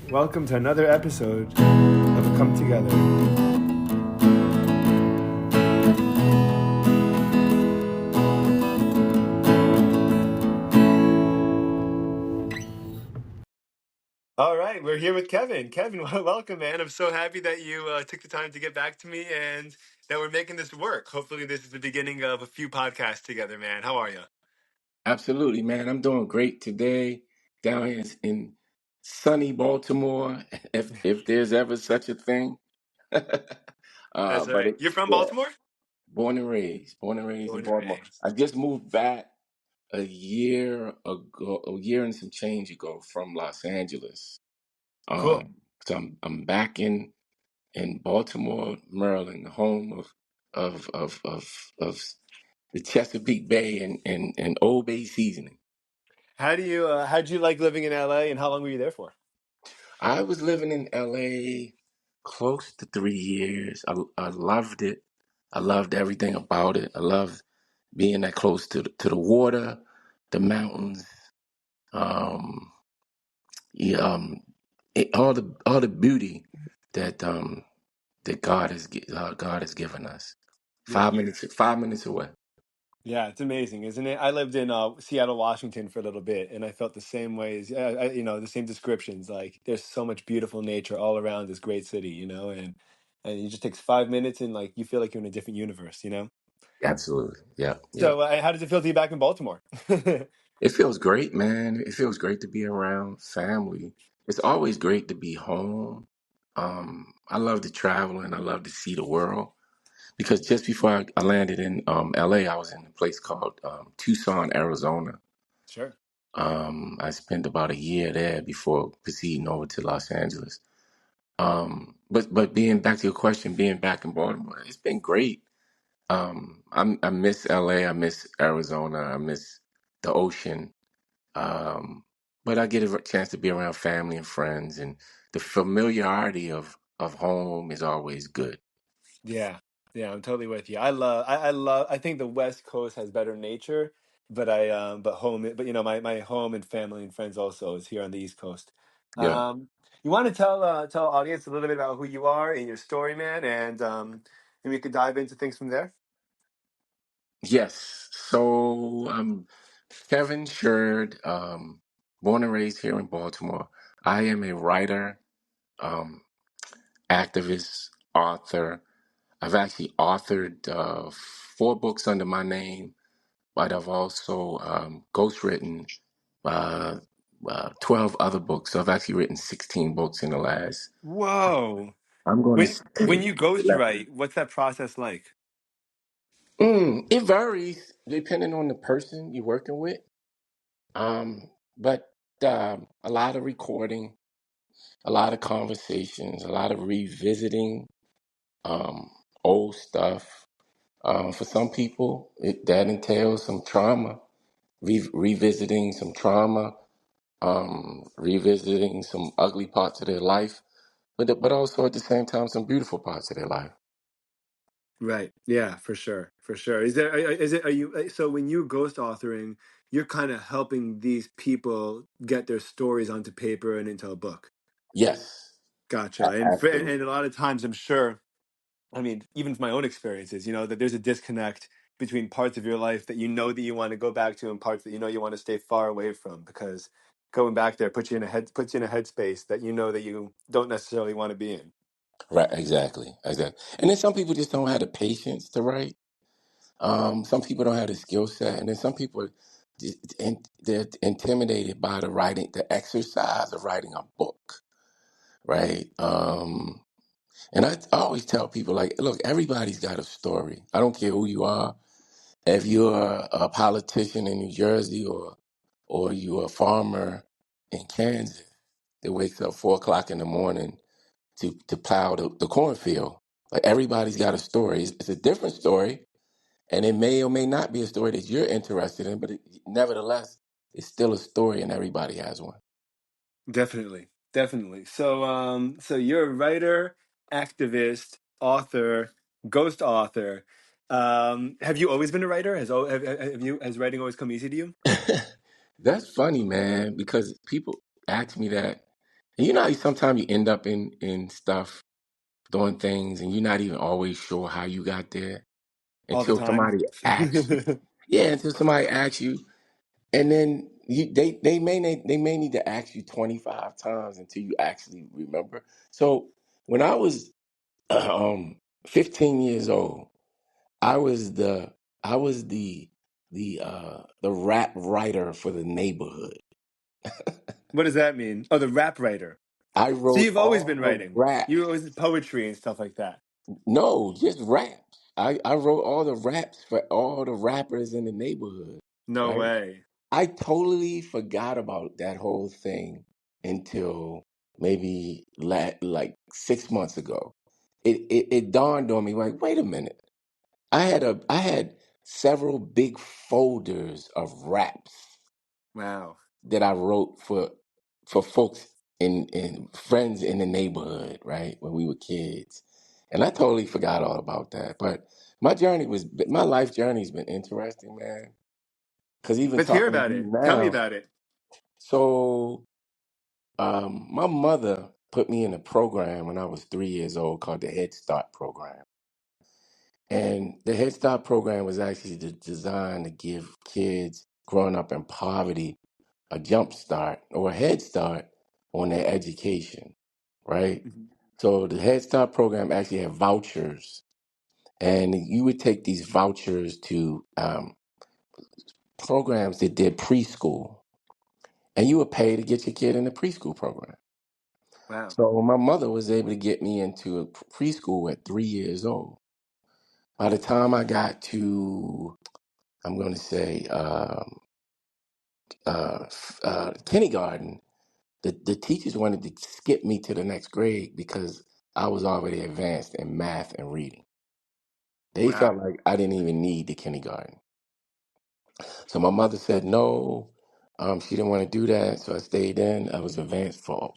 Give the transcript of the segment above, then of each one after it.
Welcome to another episode of A Come Together. All right, we're here with Kevin. Kevin, welcome, man. I'm so happy that you took the time to get back to me and that we're making this work. Hopefully, this is the beginning of a few podcasts together, man. How are you? Absolutely, man. I'm doing great today down here in sunny Baltimore, if there's ever such a thing. That's But right. You're from yeah, Baltimore? born and raised in Born and Baltimore. raised. I just moved back a year and some change ago from Los Angeles. Cool. So I'm back in Baltimore, Maryland, the home of the Chesapeake Bay and Old Bay seasoning. How'd you like living in LA and how long were you there for? I was living in LA close to 3 years. I loved it. I loved everything about it. I loved being that close to the water, the mountains, um, yeah, all the beauty that that God has given us. Yeah. 5 minutes away. Yeah, it's amazing, isn't it? I lived in Seattle, Washington for a little bit, and I felt the same way as the same descriptions. Like, there's so much beautiful nature all around this great city, and it just takes 5 minutes, and like you feel like you're in a different universe. Absolutely. Yeah, yeah. So, how does it feel to be back in Baltimore? It feels great, man. It feels great to be around family. It's always great to be home. I love to travel and I love to see the world because just before I landed in LA, I was in a place called Tucson, Arizona. Sure. I spent about a year there before proceeding over to Los Angeles. But being back to your question, being back in Baltimore, it's been great. I miss LA, I miss Arizona, I miss the ocean. Um, but I get a chance to be around family and friends, and the familiarity of home is always good. Yeah, yeah, I'm totally with you. I think the West Coast has better nature, but my home and family and friends also is here on the East Coast. Yeah. You want to tell audience a little bit about who you are and your story, man, and we could dive into things from there. Yes. So I'm Kevin Shird, born and raised here in Baltimore. I am a writer, um, activist, author. I've actually authored 4 books under my name, but I've also ghostwritten uh, 12 other books. So I've actually written 16 books in the last, Whoa. I'm going to When say you ghostwrite, 11. what's that process like? It varies depending on the person you're working with. But a lot of recording, a lot of conversations, a lot of revisiting um, old stuff. For some people, that entails some trauma, revisiting some trauma, revisiting some ugly parts of their life, but also at the same time some beautiful parts of their life. Right. Yeah, for sure. For sure. Are you so when you ghost authoring, you're kind of helping these people get their stories onto paper and into a book. Yes, Gotcha. And a absolutely. lot of times I'm sure, I mean, even from my own experiences, that there's a disconnect between parts of your life that that you want to go back to and parts that you want to stay far away from because going back there puts you in a headspace that that you don't necessarily want to be in. Right, exactly. And then some people just don't have the patience to write. Some people don't have the skill set, and then some people they're intimidated by the writing, the exercise of writing a book, right? And I always tell people like, look, everybody's got a story. I don't care who you are. If you're a politician in New Jersey or you're a farmer in Kansas that wakes up 4 o'clock in the morning to plow the cornfield, like everybody's got a story. It's a different story, and it may or may not be a story that you're interested in, but nevertheless, it's still a story, and everybody has one. Definitely, definitely. So you're a writer, activist, author, ghost author. Have you always been a writer? Has writing always come easy to you? That's funny, man, because people ask me that, And you know how sometimes you end up in stuff, doing things, and you're not even always sure how you got there All the until time. somebody asks you. Yeah, until somebody asks you, and then they may need to ask you 25 times until you actually remember. So when I was um 15 years old, I was the I was the rap writer for the neighborhood. What does that mean? Oh, the rap writer. I So wrote you've always all been the writing. You raps. always did poetry and stuff like that. No, just raps. I wrote all the raps for all the rappers in the neighborhood, No right? way. I totally forgot about that whole thing until maybe like 6 months ago. It dawned on me like, wait a minute. I had several big folders of raps Wow. that I wrote for folks in friends in the neighborhood, right? When we were kids. And I totally forgot all about that. But my life journey's been interesting, man. Cause even Let's hear talking to about you it. Tell me now, about it. so my mother put me in a program when I was 3 years old called the Head Start program. And the Head Start program was actually designed to give kids growing up in poverty a jump start or a head start on their education, right? Mhm. So the Head Start program actually had vouchers, and you would take these vouchers to programs that did preschool, and you would pay to get your kid in the preschool program. Wow. So my mother was able to get me into a preschool at 3 years old. By the time I got to, I'm going to say, kindergarten, the teachers wanted to skip me to the next grade because I was already advanced in math and reading. They felt Wow. like I didn't even need the kindergarten. So my mother said no. She didn't want to do that, so I stayed in. I was advanced for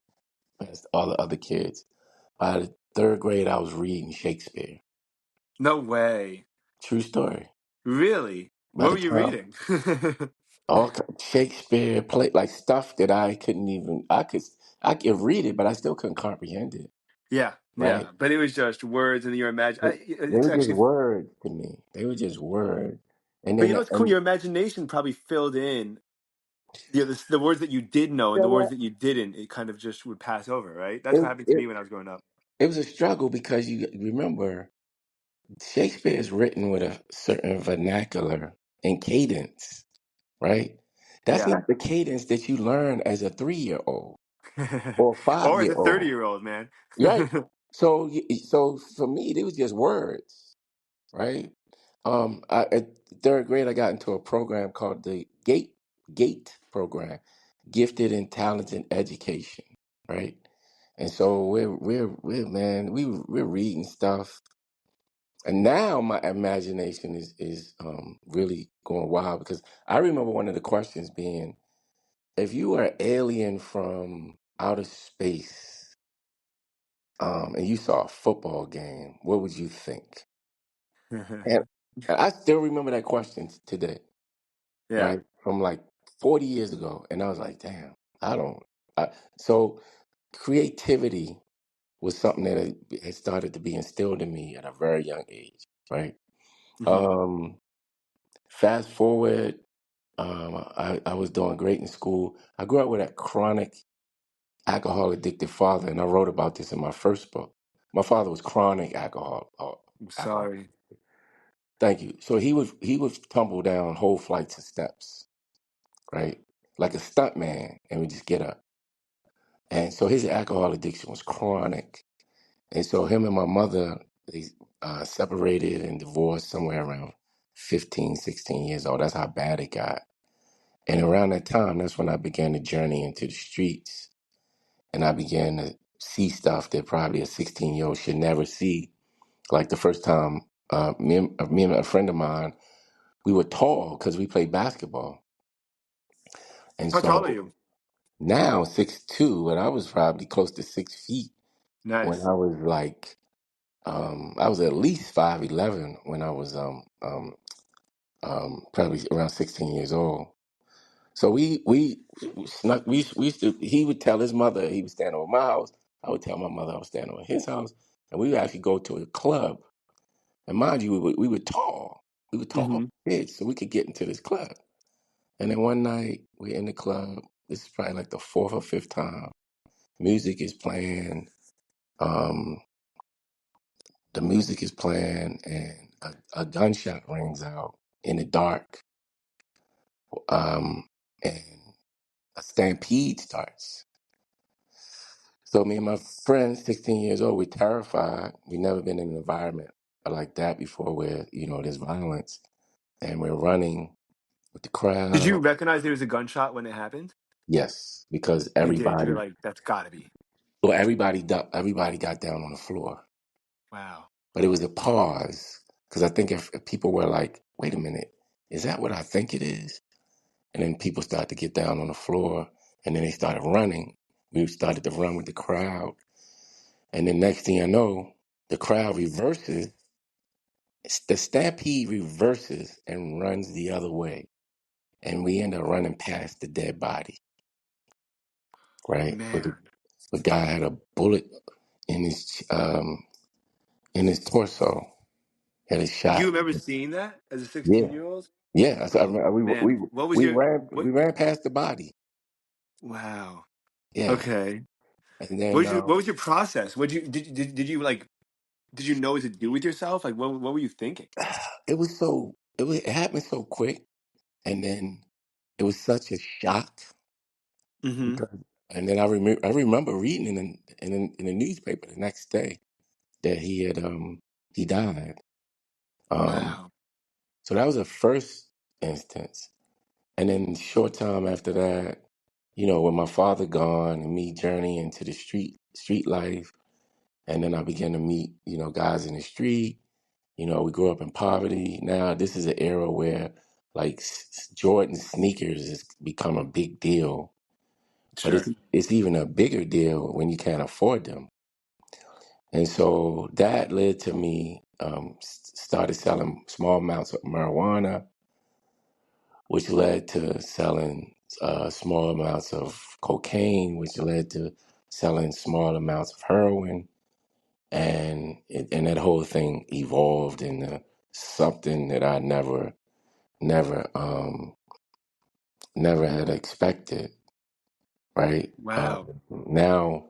all the other kids. By the third grade, I was reading Shakespeare. No way. True story. Really? By What the were you time reading? Shakespeare play like stuff that I couldn't even I could read it, but I still couldn't comprehend it. Yeah, Right? yeah. But it was just words and your imagine. They It's were just actually, words to me. They were just words. And but you then know what's cool? and Your imagination probably filled in the words that you did know you and know the words what? that you didn't. It kind of just would pass over, right? That's what It, happened to it me when I was growing up. it was a struggle because you remember Shakespeare is written with a certain vernacular and cadence, right? That's Yeah. not the cadence that you learn as a 3-year-old or a five Or as year a 30 old, year old man. right? So, so for me, it was just words, right? At third grade, I got into a program called the Gate program, Gifted and Talented Education, right? And so we're man, we're reading stuff, and now my imagination is really going wild because I remember one of the questions being, if you were an alien from outer space, and you saw a football game, what would you think? And I still remember that question today, Yeah. right? From like 40 years ago. And I was like, damn, I don't. So creativity was something that had started to be instilled in me at a very young age, right? Hmm. Um, Fast forward, I was doing great in school. I grew up with a chronic alcohol addicted father, and I wrote about this in my first book. My father was chronic I'm alcohol. sorry. Thank you. So he would tumble down whole flights of steps, right? Like a stunt man, and would just get up. And so his alcohol addiction was chronic. And so him and my mother, they separated and divorced somewhere around 15, 16 years old. That's how bad it got. And around that time, that's when I began to journey into the streets. And I began to see stuff that probably a 16-year-old should never see. Like the first time, me and a friend of mine, we were tall because we played basketball. And How tall are so you? now 6'2", but I was probably close to 6 feet when Nice. I was like, I was at least 5'11" when I was probably around 16 years old. So we snuck. We used to. He would tell his mother he was staying over my house. I would tell my mother I was staying over his house, and we would actually go to a club. And mind you, we were tall. We were tall Mm-hmm. kids, so we could get into this club. And then one night we're in the club. This is probably like the fourth or fifth time. Music is playing. Um, the music is playing, and a gunshot rings out in the dark. And a stampede starts. So me and my friends, 16 years old, we're terrified. We've never been in an environment like that before where, there's violence and we're running with the Did you crowd. recognize there was a gunshot when it happened? Yes, because You did. You were everybody, like, that's gotta be. well, everybody got down on the floor. Wow. But it was a pause because I think if people were like, wait a minute, is that what I think it is? And then people started to get down on the floor and then they started running. We started to run with the crowd. And then next thing I know, the crowd reverses. The stampede reverses and runs the other way. And we end up running past the dead body, right? But Man. the guy had a bullet in his torso, had a Do you shot. remember seeing that as a Yeah. 16-year-old? Yeah. So I remember Man, what was we your ran what we ran past the body. wow. Yeah. Okay. And then What was your process? What did you like did you know what to do with yourself? Like what were you thinking? it happened so quick, and then it was such a shock Mm-hmm. because, and then I remember reading in the newspaper the next day that he died. Um, Wow. so that was the first instance, and then short time after that, with my father gone and me journeying to the street life, and then I began to meet guys in the street. We grew up in poverty. Now this is an era where like Jordan sneakers has become a big deal, but Sure. it's even a bigger deal when you can't afford them. And so that led to me started selling small amounts of marijuana, which led to selling small amounts of cocaine, which led to selling small amounts of heroin, and that whole thing evolved into something that I never never had expected. Right Wow. now,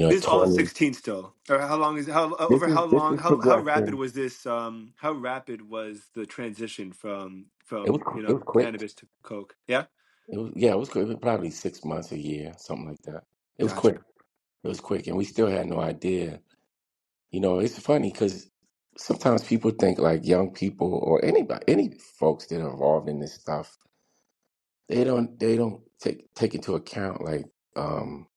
This all at 20. 16 still. Or how long is how This over is how this long is how rapid progression. was this how rapid was the transition It was from, it was quick. cannabis to coke? Yeah? It was quick. It was probably 6 months, a year, something like that. It was quick. Gotcha. It was quick, and we still had no idea. It's funny because sometimes people think like young people or any folks that are involved in this stuff, they don't take into account like um,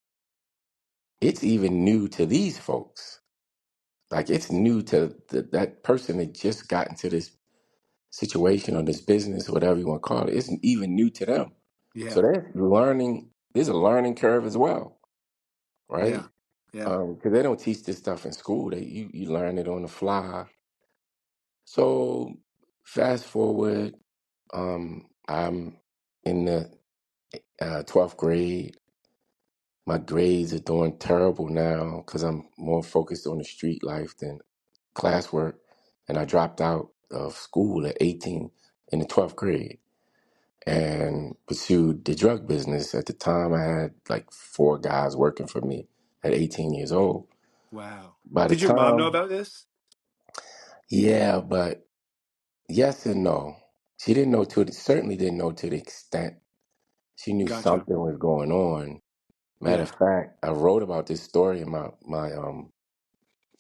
it's even new to these folks. Like it's new to that person that just got into this situation or this business or whatever you want to call it. It's even new to them. So Yeah. they're learning. There's a learning curve as well, right? Yeah. Yeah. Because they don't teach this stuff in school. You learn it on the fly. So fast forward, I'm in the 12th grade. My grades are doing terrible now because I'm more focused on the street life than classwork. And I dropped out of school at 18 in the 12th grade and pursued the drug business. At the time, I had like four guys working for me at 18 years old. Wow. By the Did your mom know time, about this? yeah, but yes and no. She didn't know certainly didn't know to the extent. She knew Gotcha. something was going on. Matter of Yeah. fact, I wrote about this story in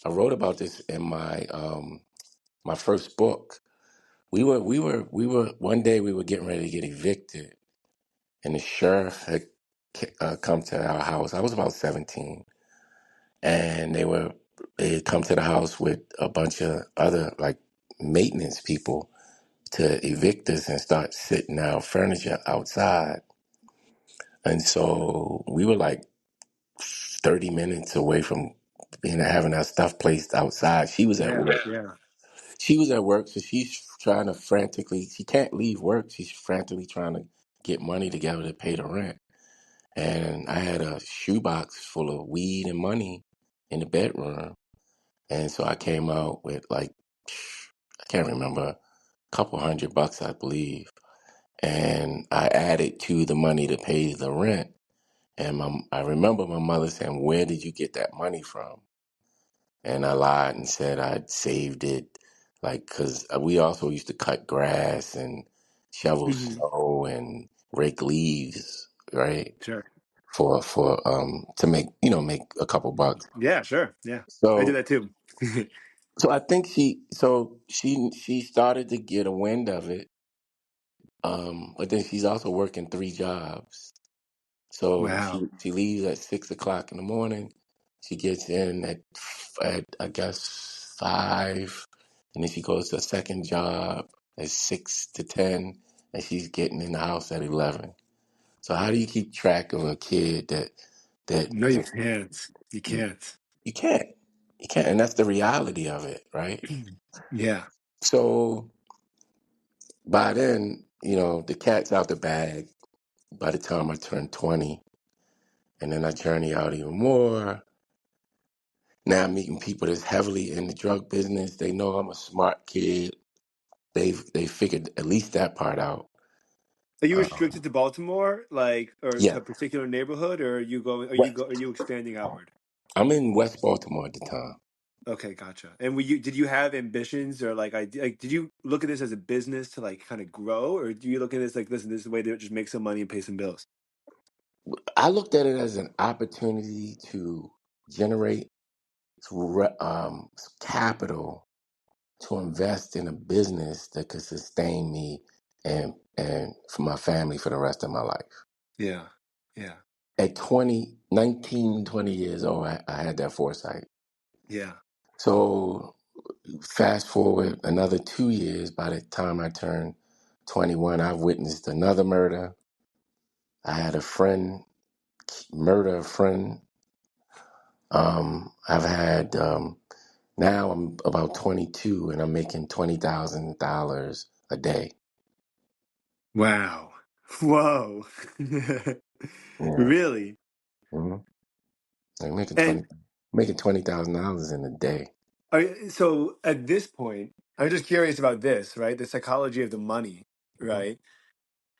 I wrote about this in my first book. We were one day we were getting ready to get evicted, and the sheriff had come to our house. I was about 17, and they had come to the house with a bunch of other like maintenance people to evict us and start sitting our furniture outside. And so we were like 30 minutes away from having our stuff placed outside. She was at Yeah. work. Yeah. She was at work, so she's trying to frantically. She can't leave work. She's frantically trying to get money together to pay the rent. And I had a shoebox full of weed and money in the bedroom. And so I came out with like, I can't remember, a couple $100, I believe. And I added to the money to pay the rent. And I remember my mother saying, "Where did you get that money from?" And I lied and said I'd saved it, like, because we also used to cut grass and shovel Hmm. snow and rake leaves, right? Sure. For to make make a couple bucks. Yeah, sure. Yeah. I do So that too. so I think she started to get a wind of it. But then she's also working three jobs. So Wow. she leaves at 6 o'clock in the morning. She gets in at I guess 5, and then she goes to a second job at 6 to 10, and she's getting in the house at 11. So how do you keep track of a kid that No, you can't. You you, can't. you can't you can't, and that's the reality of it, right? Yeah. So by then, the cat's out the bag. By the time I turn 20, and then I journey out even more. Now I'm meeting people that's heavily in the drug business. They know I'm a smart kid. They figured at least that part out. Are you Uh, restricted to Baltimore, like, or to yeah, a particular neighborhood, or are you expanding outward? I'm in West Baltimore at the time. Okay, gotcha. And did you have ambitions or like did you look at this as a business to like kind of grow, or do you look at this like, listen, this is a way to just make some money and pay some bills? I looked at it as an opportunity to generate capital to invest in a business that could sustain me and for my family for the rest of my life. Yeah. Yeah. At 20, 19, 20 years old, I had that foresight. Yeah. So fast forward another 2 years, by the time I turned 21, I witnessed another murder. I had a friend murder a friend. I've had now I'm about 22 and I'm making $20,000 a day. Wow. Whoa. Yeah, Really? hmm I'm making And $20,000 in a day. so at this point, I'm just curious about this, right? The psychology of the money, Mhm. right?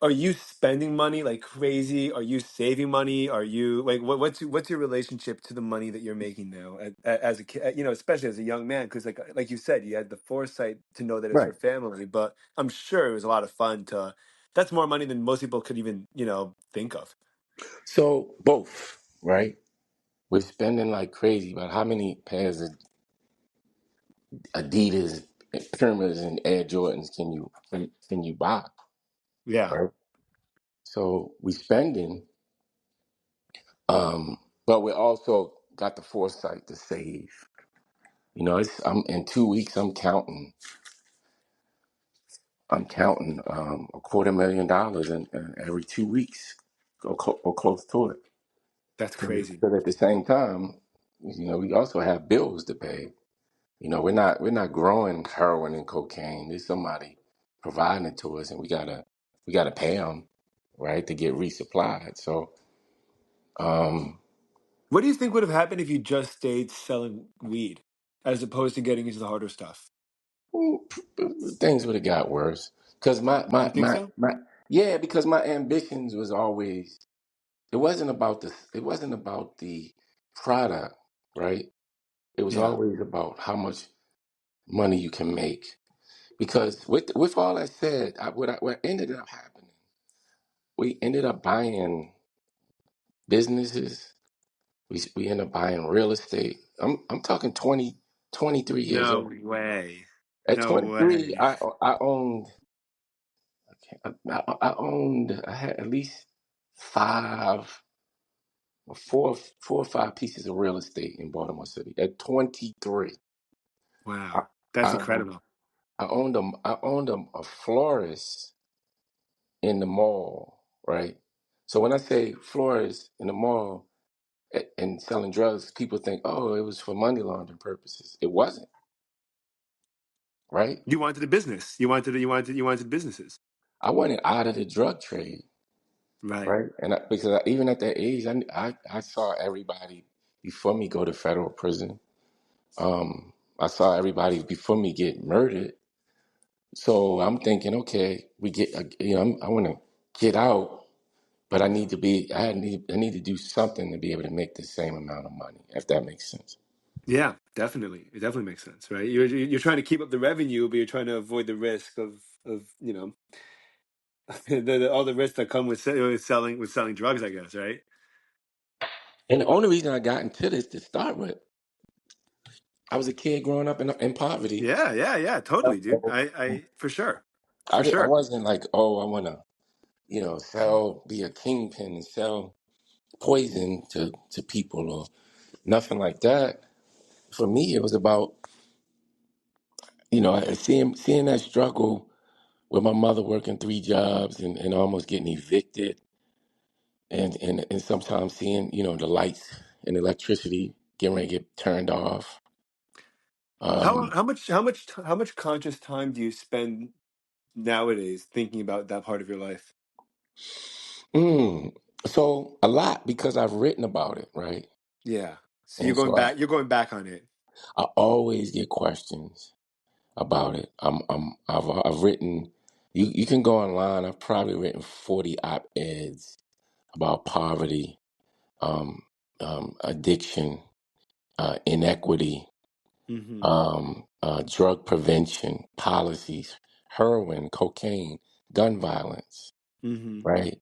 Are you spending money like crazy? Are you saving money? Are you like what's your relationship to the money that you're making now as a kid? Especially as a young man, because like you said, you had the foresight to know that it's for Right. family. But I'm sure it was a lot of fun to. That's more money than most people could even think of. So both, right? We're spending like crazy, but how many pairs of Adidas, Pumas, and Air Jordans can you buy? Yeah. Right. So we spending, but we also got the foresight to save. I'm in 2 weeks. I'm counting $250,000 in every 2 weeks, or close to it. That's Because crazy. at the same time, we also have bills to pay. We're not growing heroin and cocaine. There's somebody providing it to us, and we gotta pay them, right, to get resupplied. So, um, What do you think would have happened if you just stayed selling weed as opposed to getting into the harder stuff? things would have got worse. Cause You think so? yeah, because my ambitions was always, it wasn't about the product, right? It was Yeah. always about how much money you can make. Because with all that said, what ended up happening, we ended up buying businesses. We ended up buying real estate. I'm talking 23 years No old. way. At No 23, way. I owned I had at least five or four or five pieces of real estate in Baltimore City. At 23, I, Wow. That's I, incredible. I owned a florist in the mall, right? So when I say florist in the mall and selling drugs, people think, oh, it was for money laundering purposes. It wasn't, right? You wanted a business. You wanted businesses. I wanted out of the drug trade. Right. right? And even at that age, I saw everybody before me go to federal prison. I saw everybody before me get murdered. So I'm thinking, okay, I want to get out, but I need to do something to be able to make the same amount of money, if that makes sense. Yeah, definitely. It definitely makes sense, right? You're trying to keep up the revenue, but you're trying to avoid the risk of all the risks that come with selling drugs, I guess, right? And the only reason I got into this to start with, I was a kid growing up in poverty. Yeah, yeah, yeah, totally, dude. I for sure, for I sure. wasn't like, oh, I want to, be a kingpin and sell poison to people or nothing like that. For me, it was about, seeing that struggle with my mother working three jobs and almost getting evicted and sometimes seeing, the lights and electricity getting ready to get turned off. How Um, how much how much how much conscious time do you spend nowadays thinking about that part of your life? mm, so a lot because I've written about it, right? Yeah. So And so you're going back on it. I always get questions about it. I've written, you can go online, I've probably written 40 op-eds about poverty, um, addiction, inequity, Hmm. drug prevention, policies, heroin, cocaine, gun violence, Hmm. right?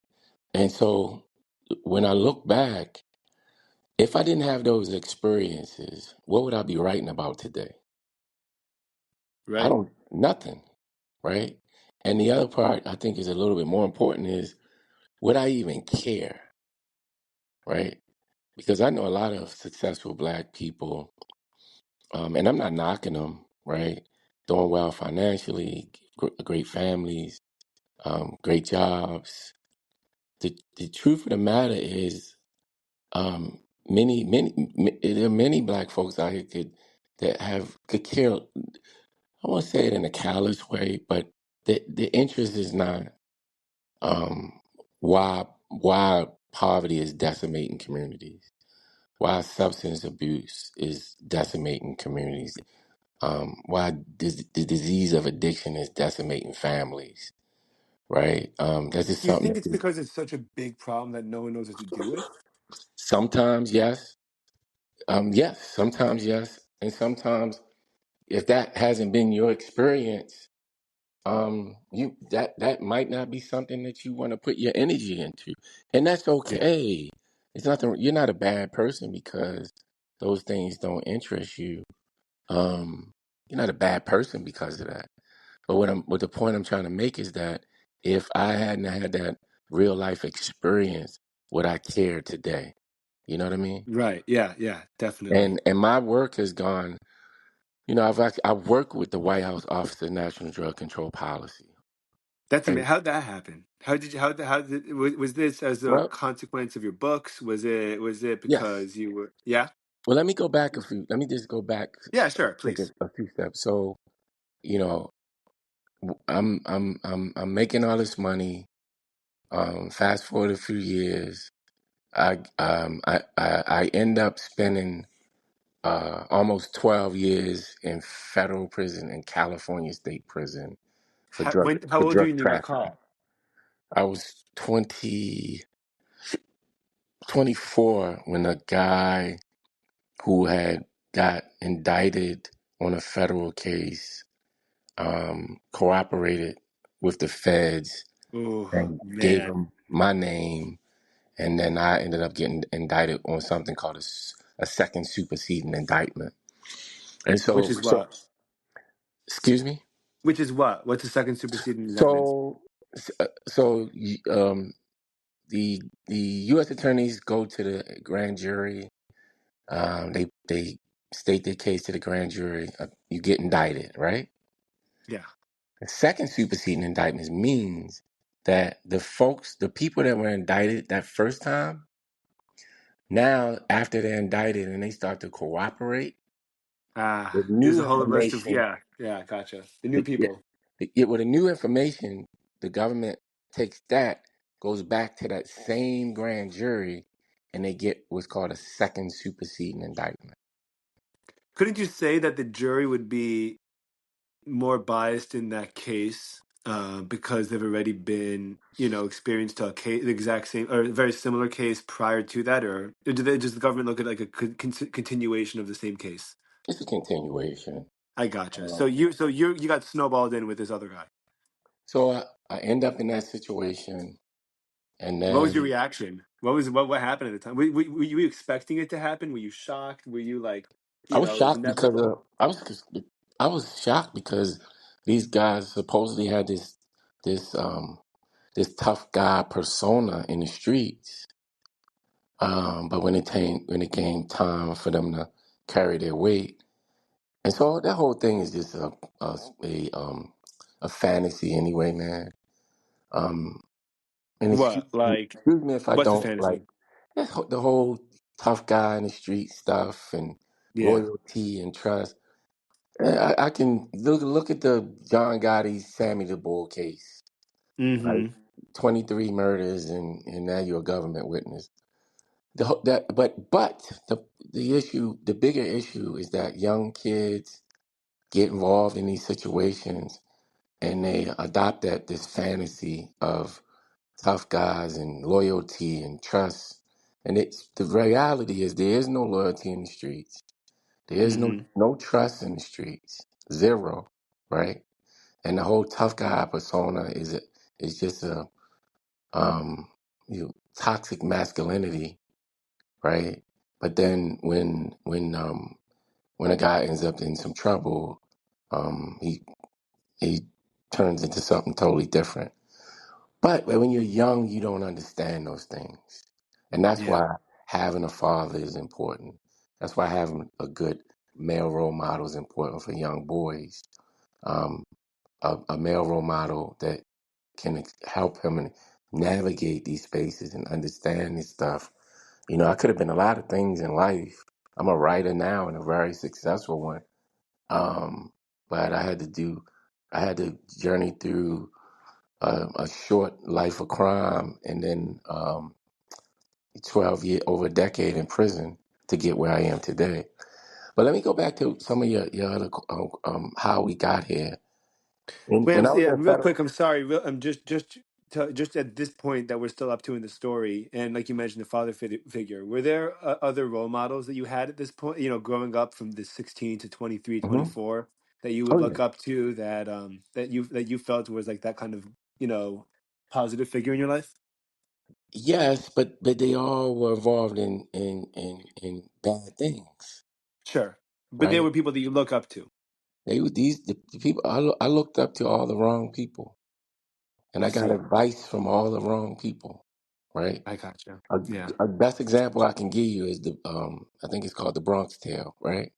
And so when I look back, if I didn't have those experiences, what would I be writing about today? Right. Nothing, right? And the other part I think is a little bit more important is would I even care, right? Because I know a lot of successful black people, and I'm not knocking them, right? Doing well financially, great families, great jobs. The truth of the matter is, there are many black folks out here could care. I won't say it in a callous way, but the interest is not um, why poverty is decimating communities, why substance abuse is decimating communities, why the disease of addiction is decimating families, right? That's just Do you something think that it's because it's such a big problem that no one knows what to do with? sometimes yes, yes, sometimes yes, and sometimes if that hasn't been your experience, you that might not be something that you want to put your energy into, and that's Yeah. okay. It's nothing. You're not a bad person because those things don't interest you. Um, you're not a bad person because of that. But what the point I'm trying to make is that if I hadn't had that real life experience, would I care today? You know what I mean? Right. Yeah. Yeah. Definitely. And my work has gone. I've worked with the White House Office of National Drug Control Policy, That's and amazing. How'd that happen? How did was this as a well, consequence of your books? Was it yes. because you were? Yeah. Well, let me go back a few. Let me just go back, Yeah. Sure. take Please. a few steps. So, you know, I'm making all this money. Fast forward a few years, I end up spending almost 12 years in federal prison and California state prison How for old are you drug when you got trafficking. caught? I was 24 when a guy who had got indicted on a federal case cooperated with the feds Oh and gave man, them my name, and then I ended up getting indicted on something called a second superseding indictment. And which so, is what? excuse me. Which is what? What's the second superseding indictment? So, so the U.S. attorneys go to the grand jury. They state their case to the grand jury. You get indicted, right? Yeah. The second superseding indictment means that the people that were indicted that first time, now after they're indicted and they start to cooperate with There's new a whole list of information, yeah, yeah. Gotcha. The new people. with the new information, the government takes that goes back to that same grand jury, and they get what's called a second superseding indictment. Couldn't you say that the jury would be more biased in that case because they've already been, experienced to a case, the exact same or a very similar case prior to that, or does the government look at like a continuation of the same case? It's a continuation. I gotcha. Uh, So you got snowballed in with this other guy. so I end up in that situation, and What was your then reaction? What happened at the time? Were you expecting it to happen? Were you shocked? Were you like, I was it was shocked because inevitable? I was shocked because these guys supposedly had this this tough guy persona in the streets. But when it came time for them to carry their weight, and so that whole thing is just a fantasy anyway, man. Um, and What? Like, excuse me if I what's the don't like fantasy? the whole tough guy in the street stuff and Yeah. loyalty and trust. I can look at the John Gotti Sammy the Bull case, right? Mm-hmm. 23 murders and now you're a government witness. The issue, the bigger issue is that young kids get involved in these situations and they adopt this fantasy of tough guys and loyalty and trust. And it's the reality is there is no loyalty in the streets. There is Mm-hmm. no trust in the streets. Zero, right? And the whole tough guy persona is just a um toxic masculinity, right? But then when a guy ends up in some trouble, he turns into something totally different. But when you're young, you don't understand those things. And that's Yeah. why having a father is important. That's why having a good male role model is important for young boys. Um, a male role model that can help him and navigate these spaces and understand this stuff. I could have been a lot of things in life. I'm a writer now and a very successful one. Um, but I had to journey through a short life of crime and then 12 year over a decade in prison to get where I am today. But let me go back to some of your other how we got here. Wait, When I was yeah, in real federal. quick. I'm sorry. I'm just at this point that we're still up to in the story, and like you mentioned, the father figure. Were there other role models that you had at this point? Growing up from the 16 to 23, Mhm. 24, that you would Oh yeah. look up to, that you felt was like that kind of positive figure in your life, Yes, but they all were involved in bad things, sure. But there right? were people that you look up to. They were the people I looked up to all the wrong people, and I I got see. advice from all the wrong people, right? I gotcha. A, Yeah. a best example I can give you is the I think it's called the Bronx Tale, right?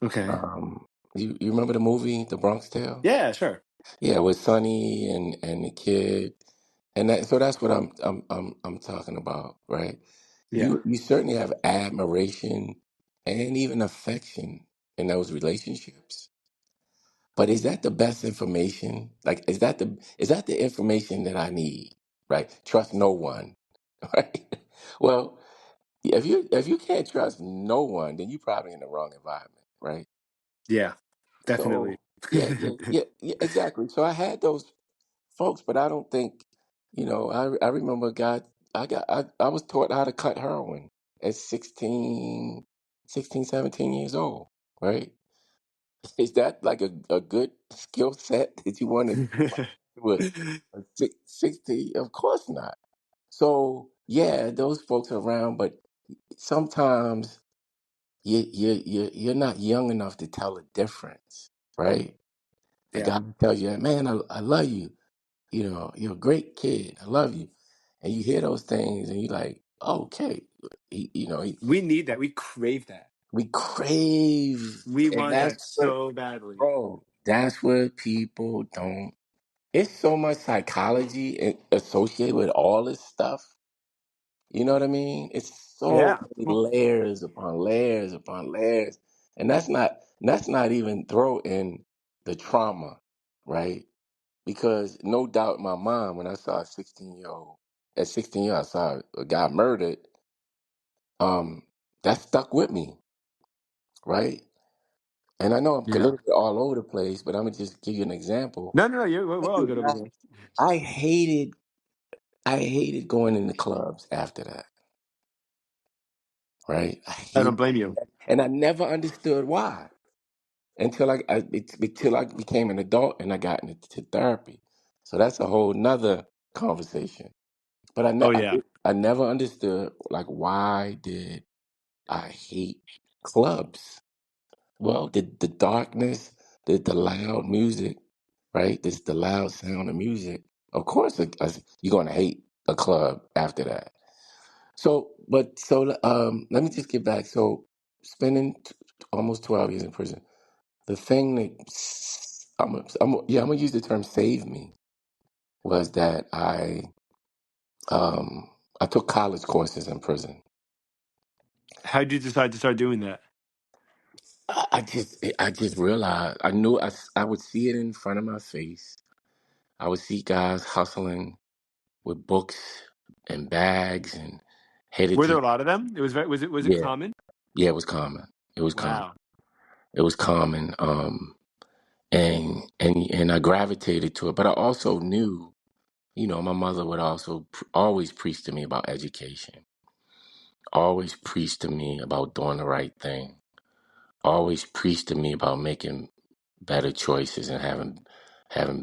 Okay. You remember the movie The Bronx Tale? Yeah. Sure. Yeah, with Sonny and the kid, and that's what I'm talking about, right? Yeah. You certainly have admiration and even affection in those relationships, but is that the best information? Like, is that the information that I need? Right? Trust no one, right? Well, if you can't trust no one, then you're probably in the wrong environment, right? Yeah. Definitely. So yeah, exactly. So I had those folks, but I don't think, I remember I was taught how to cut heroin at 16, 17 years old, right? Is that like a good skill set that you want to do a 60? Of course not. So yeah, those folks are around, but sometimes you're not young enough to tell the difference, right? The Yeah. guy tells you, man, I love you. You're a great kid. I love you. And you hear those things and you're like, okay. We need that. We crave that. We crave, We and want that so badly. that's what people don't. It's so much psychology associated with all this stuff. You know what I mean? It's so Yeah. many layers upon layers upon layers. And that's not even throw in the trauma, right? because no doubt in my mind, when I saw a 16-year-old, at 16 years, I saw a guy murdered. That stuck with me, right? And I know I'm a Yeah. little bit all over the place, but I'm gonna just give you an example. No, no, no. I We're all did good over not. here. I hated. I hated going into clubs after that. Right? I I don't hated, blame you. and I never understood why until I became an adult and I got into therapy. So that's a whole nother conversation. But Oh yeah. I never understood like why did I hate clubs? Well, the darkness, the loud music, right? This the loud sound of music. Of course, you're gonna hate a club after that. Let me just get back. So, spending almost 12 years in prison, the thing that I'm gonna use the term "save me" was that I took college courses in prison. How did you decide to start doing that? I just realized I would see it in front of my face. I would see guys hustling with books and bags and headed Were to there a lot of them? It was was it yeah common? yeah it was common. It was common. Wow. It was common. And I gravitated to it. But I also knew, my mother would also always preach to me about education, always preach to me about doing the right thing, always preach to me about making better choices and having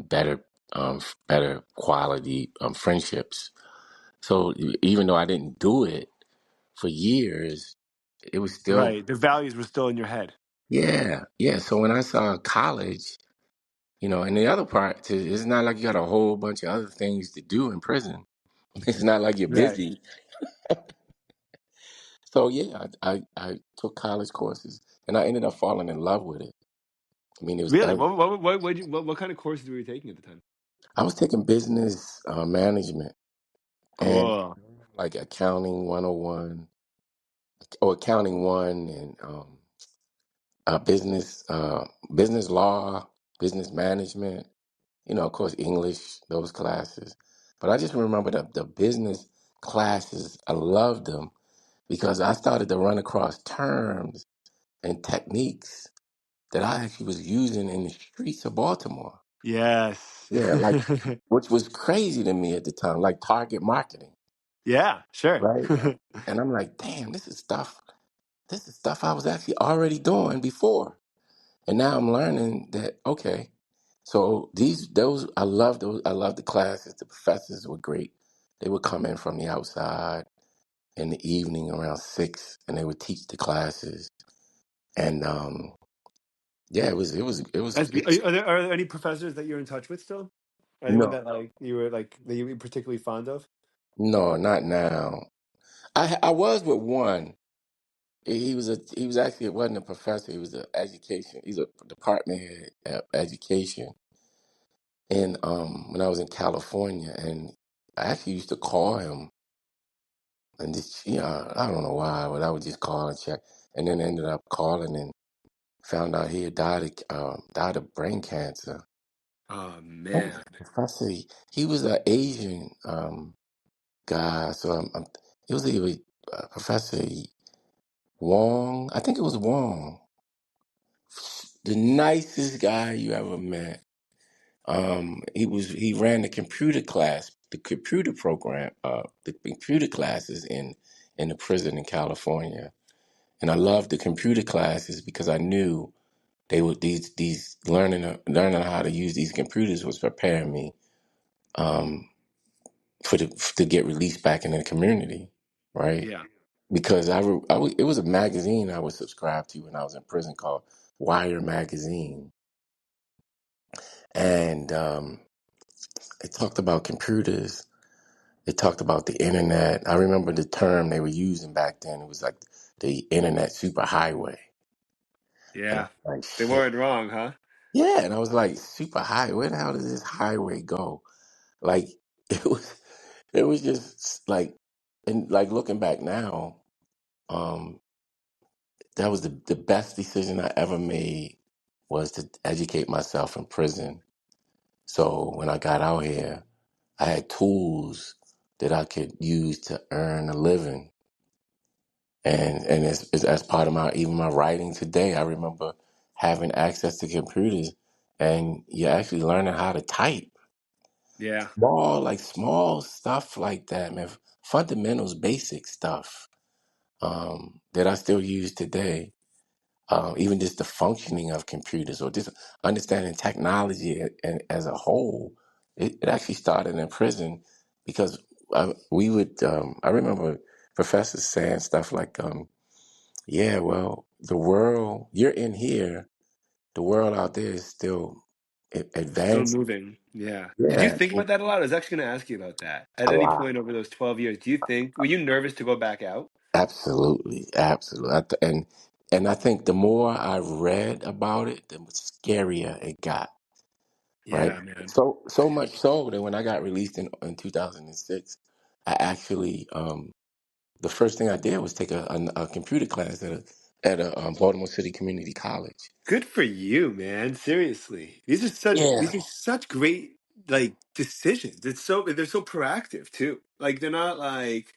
better quality friendships. So even though I didn't do it for years, it was still Right. The values were still in your head. yeah. So when I saw college. And the other part too, it's not like you got a whole bunch of other things to do in prison. It's not like you're Right. busy. So yeah, I took college courses and I ended up falling in love with it. I mean, Really? What kind of courses were you taking at the time? I was taking business management and Cool. like accounting 101 or accounting one and business law, business management. Of course, English, those classes. But I just remember the business classes. I loved them because I started to run across terms and techniques that I actually was using in the streets of Baltimore. Yes. Yeah, which was crazy to me at the time, like target marketing, Yeah, sure. right? And I'm like, damn, this is stuff I was actually already doing before. And now I'm learning that, okay. So I love the classes. The professors were great. They would come in from the outside in the evening around 6 and they would teach the classes. And yeah, Are there any professors that you're in touch with still? Anyone no, that that you were particularly fond of? no, not now. I was with one. He was actually, it wasn't a professor, he was he's a department head at education. And when I was in California, and I actually used to call him and just, I don't know why, but I would just call and check. And then ended up calling and found out he had died of brain cancer. Oh What was man. the professor? He was an Asian guy, so it was either Professor Wong. I think it was Wong, the nicest guy you ever met. He ran the computer class, the computer program, the computer classes in the prison in California. And I loved the computer classes because I knew they would these learning how to use these computers was preparing me um, to get released back into the community, right? Yeah. Because it was a magazine I was subscribed to when I was in prison called Wire Magazine, and it talked about computers. It talked about the internet. I remember the term they were using back then. It was like the internet superhighway, and I Yeah. was like, They shit. weren't wrong, huh? Yeah, and I was like, super high. Where the hell does this highway go? Like it was, it was just like, and like looking back now, um, that was the best decision I ever made was to educate myself in prison So when I got out here, I had tools that I could use to earn a living. And it's as part of my even my writing today, I remember having access to computers and you're actually learning how to type. Yeah. Small stuff like that, man. Fundamentals, basic stuff that I still use today. Even just the functioning of computers or just understanding technology and as a whole, it actually started in prison because I remember professors saying stuff like, yeah, well, the world, you're in here, the world out there is still Still advancing. moving. Yeah. Did you Yeah, think about that a lot? I was actually going to ask you about that. At a any lot. point over those 12 years, do you think, were you nervous to go back out? Absolutely, absolutely. And I think the more I read about it, the scarier it got. Right. Yeah, man. So much so that when I got released in 2006, I actually the first thing I did was take a computer class at a Baltimore City Community College. Good for you, man. Seriously. Yeah. These are such great like decisions. They're so proactive too. Like they're not like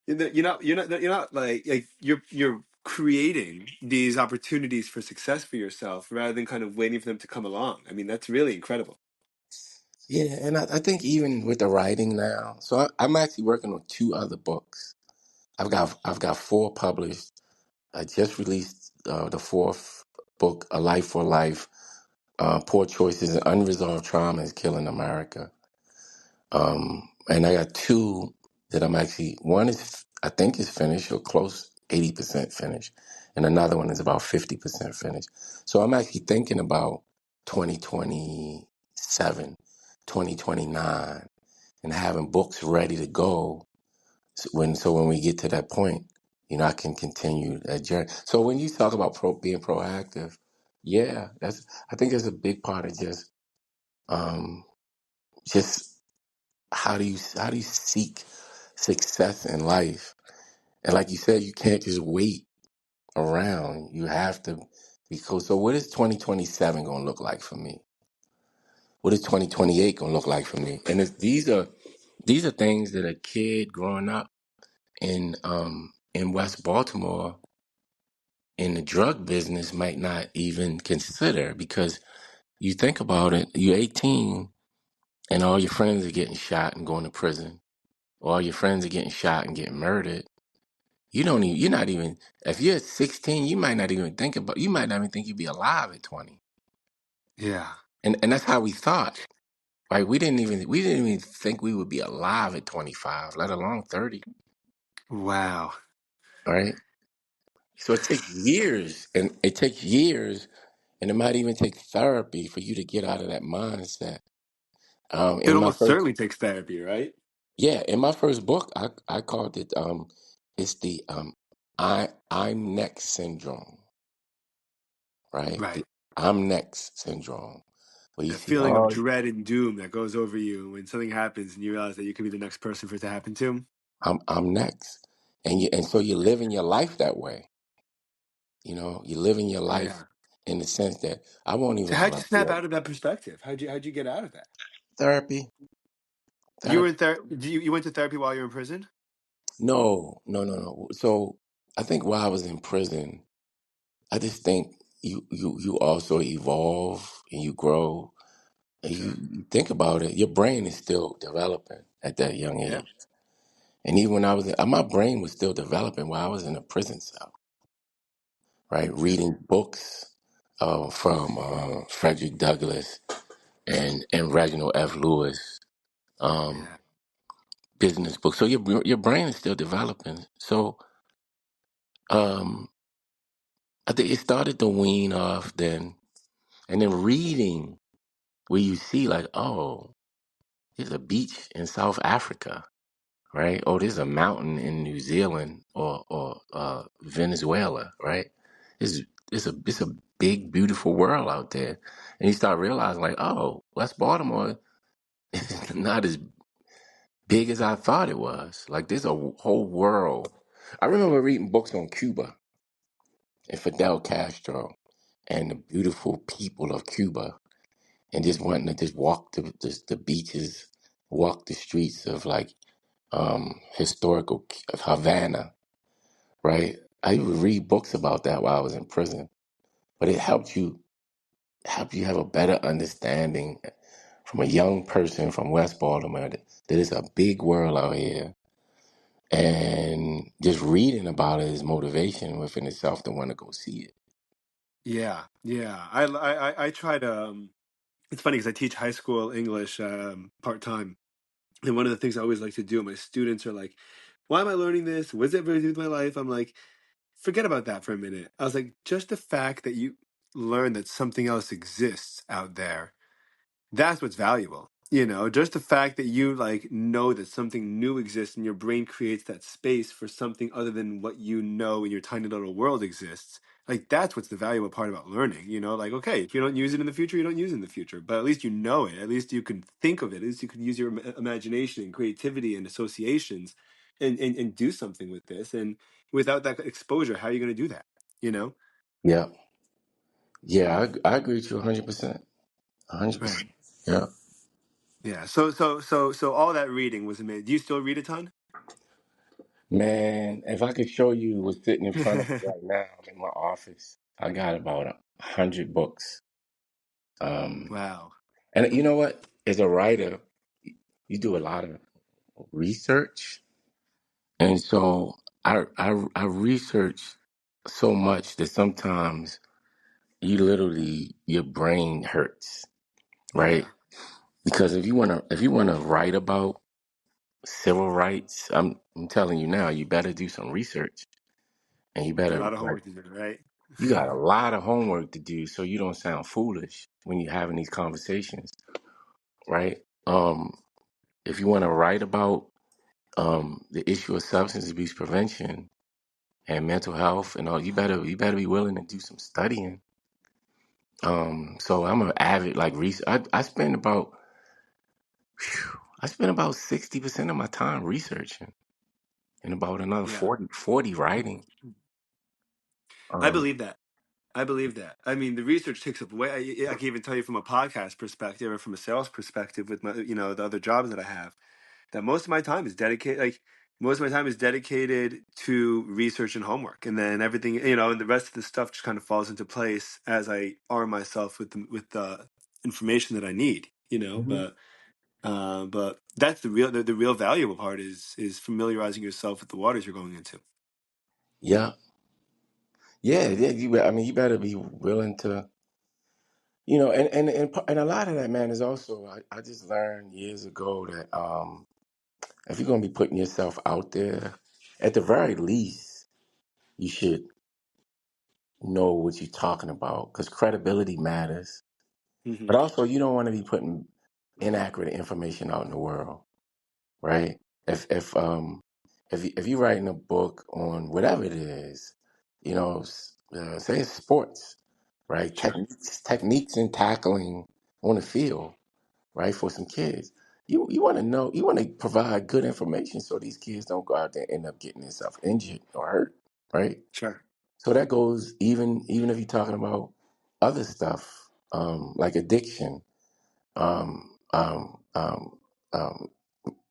you're not like you're creating these opportunities for success for yourself rather than kind of waiting for them to come along. I mean, that's really incredible. Yeah, and I think even with the writing now, so I'm actually working on two other books. I've got four published. I just released the fourth book, A Life for Life, Poor Choices and Unresolved Trauma is Killing America. And I got two that one is, I think is finished or close, 80% finished. And another one is about 50% finished. So I'm actually thinking about 2027, 2029, and having books ready to go. So when we get to that point, I can continue that journey. So when you talk about being proactive, yeah, I think that's a big part of um, just how do you seek success in life? And like you said, you can't just wait around. You have to because so what is 2027 gonna look like for me? What is 2028 gonna look like for me? And these are things that a kid growing up in West Baltimore in the drug business might not even consider because you think about it, you're 18 and all your friends are getting shot and going to prison. All your friends are getting shot and getting murdered. You're not even, if you're 16, you might not even think you'd be alive at 20. Yeah. And that's how we thought, right? We didn't even think we would be alive at 25, let alone 30, Wow. right? So it takes years, and it might even take therapy for you to get out of that mindset. It In my almost first, certainly takes therapy, right? yeah, in my first book, I called it, it's the, I'm next syndrome, right? Right. The I'm next syndrome. Where you That see, feeling of oh, dread and doom that goes over you when something happens and you realize that you could be the next person for it to happen to. I'm next, and so you're living your life that way. You're living your life Yeah. in the sense that I won't So even how'd you snap volunteer out of that perspective? How'd you get out of that? therapy. You were Therapy. in you went to therapy while you were in prison? No, no, no, no. So I think while I was in prison, I just think you also evolve and you grow and Sure. you think about it. Your brain is still developing at that young Yeah. age, and even when my brain was still developing while I was in a prison cell, right? Yeah. Reading books from Frederick Douglass and Reginald F. Lewis, um, Yeah. business books. So your brain is still developing. So um, I think it started to wean off then, and then reading where you see like, oh, there's a beach in South Africa, right? Oh, there's a mountain in New Zealand or Venezuela, right? It's it's a big beautiful world out there, and you start realizing like, oh, West Baltimore is not as big as I thought it was. Like there's a whole world. I remember reading books on Cuba and Fidel Castro and the beautiful people of Cuba. and just wanting to just walk the beaches, walk the streets of like historical Havana, right? I would read books about that while I was in prison, but it helped you have a better understanding from a young person from West Baltimore that it's a big world out here. And just reading about it is motivation within itself to want to go see it. Yeah, yeah. I try to. It's funny because I teach high school English part time, and one of the things I always like to do. My students are like, "Why am I learning this? What does it really do with my life?" I'm like, "Forget about that for a minute." I was like, "Just the fact that you learn that something else exists out there, that's what's valuable. You know, just the fact that you like know that something new exists and your brain creates that space for something other than what you know in your tiny little world exists. Like that's what's the valuable part about learning. You know, like okay, if you don't use it in the future, you don't use it in the future, but at least you know it. At least you can think of it. At least you can use your imagination and creativity and associations, and do something with this. And without that exposure, how are you going to do that? You know, Yeah. Yeah, I agree with you 100%. right? 100%. Yeah. Yeah. So all that reading was amazing. Do you still read a ton? Man, if I could show you what's sitting in front of me right now, I'm in my office. I got about 100 books. Um, Wow. and you know what? As a writer, you do a lot of research, and so I research so much that sometimes you literally your brain hurts, right? Yeah. Because if you wanna write about civil rights, I'm telling you now, you better do some research, and you Got a better lot of like homework to do, right? you got a lot of homework to do so you don't sound foolish when you're having these conversations, right? If you want to write about the issue of substance abuse prevention and mental health and all, you better be willing to do some studying. So I'm an avid like research. I spend about 60% of my time researching and about another Yeah. 40 writing. I Um, believe that. I believe that. I mean, the research takes up way. I can even tell you from a podcast perspective or from a sales perspective with my, the other jobs that I have, that most of my time is dedicated. Like most of my time is dedicated to research and homework, and then everything, and the rest of the stuff just kind of falls into place as I arm myself with the information that I need. mhm. But that's the real valuable part is familiarizing yourself with the waters you're going into. Yeah, yeah, yeah. I mean, you better be willing to. And a lot of that, man, is also I just learned years ago that if you're gonna be putting yourself out there, at the very least, you should know what you're talking about because credibility matters. Hmm. But also, you don't want to be putting inaccurate information out in the world, right? If if um if you're writing a book on whatever it is, say it's sports, right? Sure, Techniques in tackling on the field, right? For some kids. You want to know, you want to provide good information so these kids don't go out there and end up getting themselves injured or hurt, right? sure, So that goes even if you're talking about other stuff, like addiction, um, um, um, um,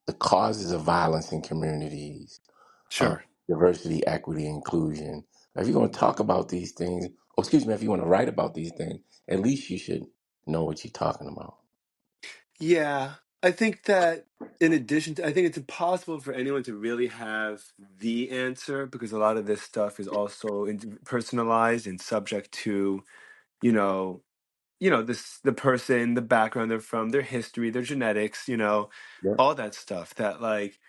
the causes of violence in communities, um, sure. diversity, equity, inclusion. If you're going to talk about these things, or excuse me, if you want to write about these things, at least you should know what you're talking about. Yeah, I think that in addition to, I think it's impossible for anyone to really have the answer because a lot of this stuff is also personalized and subject to, you know, the person, the background they're from, their history, their genetics, Yeah. all that stuff that like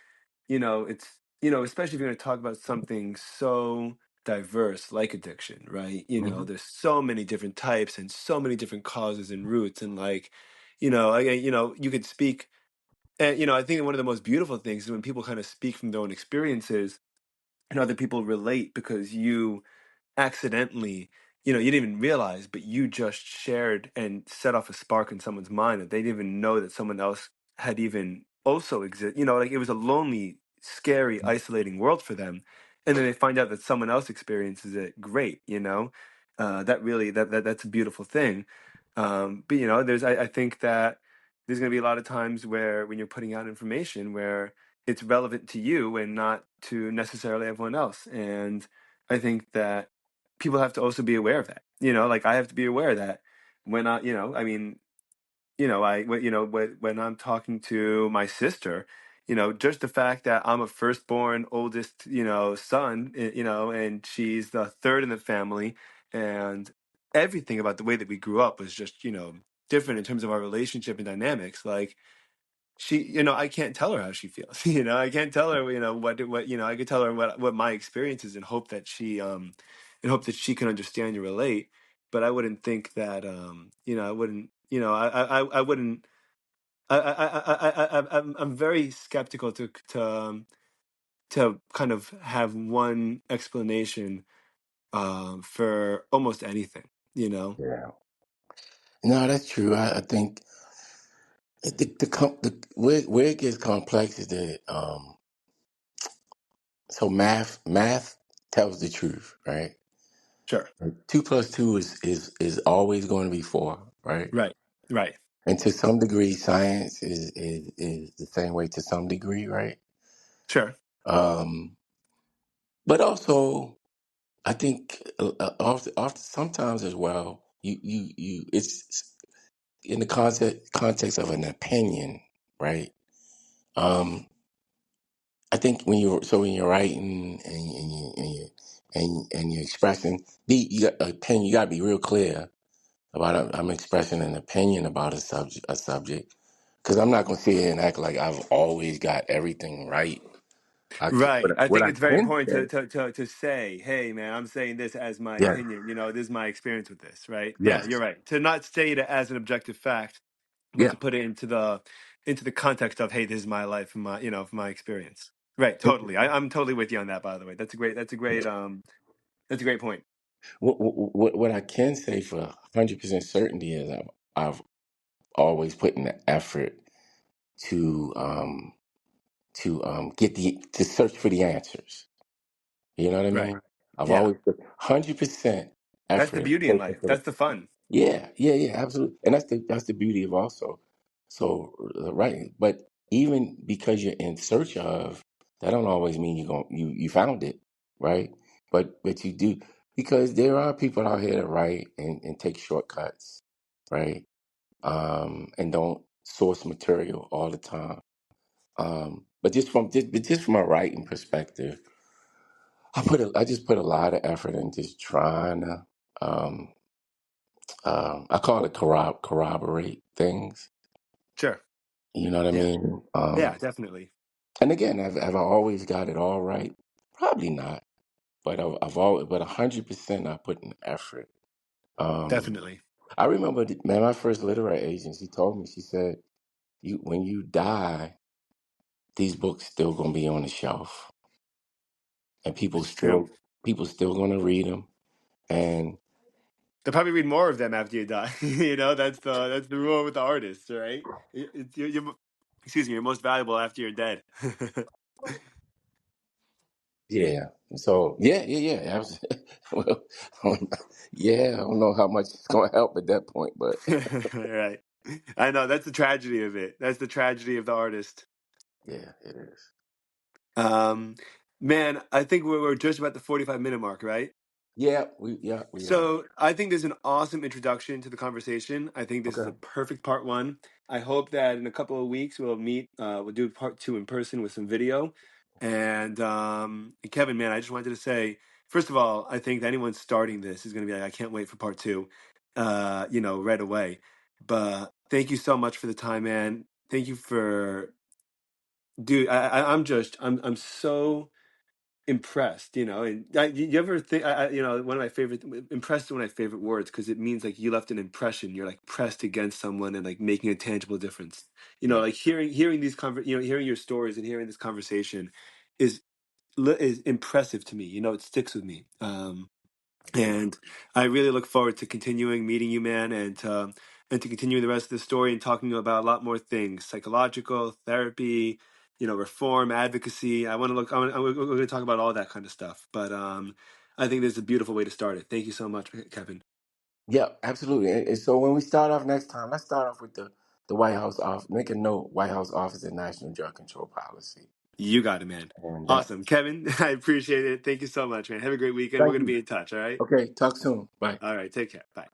it's especially if you're going to talk about something so diverse like addiction, right? Hmm. There's so many different types and so many different causes and roots, and like you could speak. And I think one of the most beautiful things is when people kind of speak from their own experiences and other people relate because you accidentally, you didn't even realize, but you just shared and set off a spark in someone's mind that they didn't even know that someone else had even also exist. Like it was a lonely, scary, isolating world for them, and then they find out that someone else experiences it. Great. That really that's a beautiful thing. But you know, I think that there's going to be a lot of times where when you're putting out information where it's relevant to you and not to necessarily everyone else. And I think that people have to also be aware of that. You know, like I have to be aware that when I, you know, I mean, you know, you know, when I'm talking to my sister, you know, just the fact that I'm a firstborn, oldest, you know, son, you know, and she's the third in the family, and everything about the way that we grew up was just, you know, different in terms of our relationship and dynamics. Like she, you know, I can't tell her how she feels. You know, I can't tell her, you know, what, you know, I could tell her what my experience is and hope that she can understand and relate. But I wouldn't think that, you know, I wouldn't, you know, I wouldn't. I'm very skeptical to kind of have one explanation for almost anything. You know, Yeah. No, that's true. I think where it gets complex is that so math tells the truth, right? sure, Like, 2 plus 2 is always going to be 4, right? right, right, And to some degree, science is the same way to some degree, right? sure, Um, but also, I think often sometimes as well, it's in the context of an opinion, right? Um, I think when you're writing and you're expressing, you got opinion. You got to be real clear about I'm expressing an opinion about a subject, because I'm not gonna sit here and act like I've always got everything right. right. I What think I it's very can important say, to say, hey, man, I'm saying this as my yes, opinion. You know, this is my experience with this. Right? Yeah, you're yes, right. To not state it as an objective fact, but yeah, to put it into the context of, hey, this is my life and my, you know, my experience. Right, totally. I'm totally with you on that, by the way. That's a great point. what I can say for 100% certainty is I've always put in the effort to to search for the answers. You know what I Right. mean? I've Yeah. always put 100% That's the effort beauty in taken life. for the. That's the fun. Yeah, yeah, yeah, absolutely. And that's the beauty of also. So right, but even because you're in search of, that don't always mean you found it, right? But you do, because there are people out here that write and take shortcuts, right? And don't source material all the time. But just from a writing perspective, I just put a lot of effort in just trying to um I call it corroborate things. Sure. You know what I Yeah. mean? Yeah, definitely. And again, have I always got it all right? Probably not. But I've always, but 100% I put in effort. Um, Definitely. I remember, man, my first literary agent. She told me, she said, "You when you die, these books still gonna be on the shelf, and It's true. people still gonna read them." And They'll probably read more of them after you die. You know, that's the rule with the artists, right? Excuse me, you're most valuable after you're dead. yeah, so yeah. Well, yeah, I don't know how much it's gonna help at that point, but Right. I know that's the tragedy of it. That's the tragedy of the artist. yeah, it is. Um, man, I think we're just about the 45-minute mark, right? Yeah, we are. So I think there's an awesome introduction to the conversation. I think this is a Okay. perfect part one. I hope that in a couple of weeks we'll meet. We'll do part two in person with some video. And Kevin, man, I just wanted to say, first of all, I think that anyone starting this is going to be like, I can't wait for part two. You know, right away. But thank you so much for the time, man. Thank you for, dude. I'm so impressed, you know. And you ever think, you know, one of my favorite, impressed is one of my favorite words because it means like you left an impression. You're like pressed against someone and like making a tangible difference. You know, Yeah. like hearing these you know, hearing your stories and hearing this conversation is is impressive to me. You know, it sticks with me. And I really look forward to continuing meeting you, man, and to continuing the rest of the story and talking about a lot more things: psychological therapy, you know, reform, advocacy. I want to look. We're going to talk about all that kind of stuff. But I think this is a beautiful way to start it. Thank you so much, Kevin. Yeah, absolutely. And so when we start off next time, let's start off with the White House office. Make a note: White House Office of National Drug Control Policy. You got it, man. And Awesome. Kevin, I appreciate it. Thank you so much, man. Have a great weekend. We're thank going to you. be in touch. All right. Okay, talk soon. Bye. All right. Take care. Bye.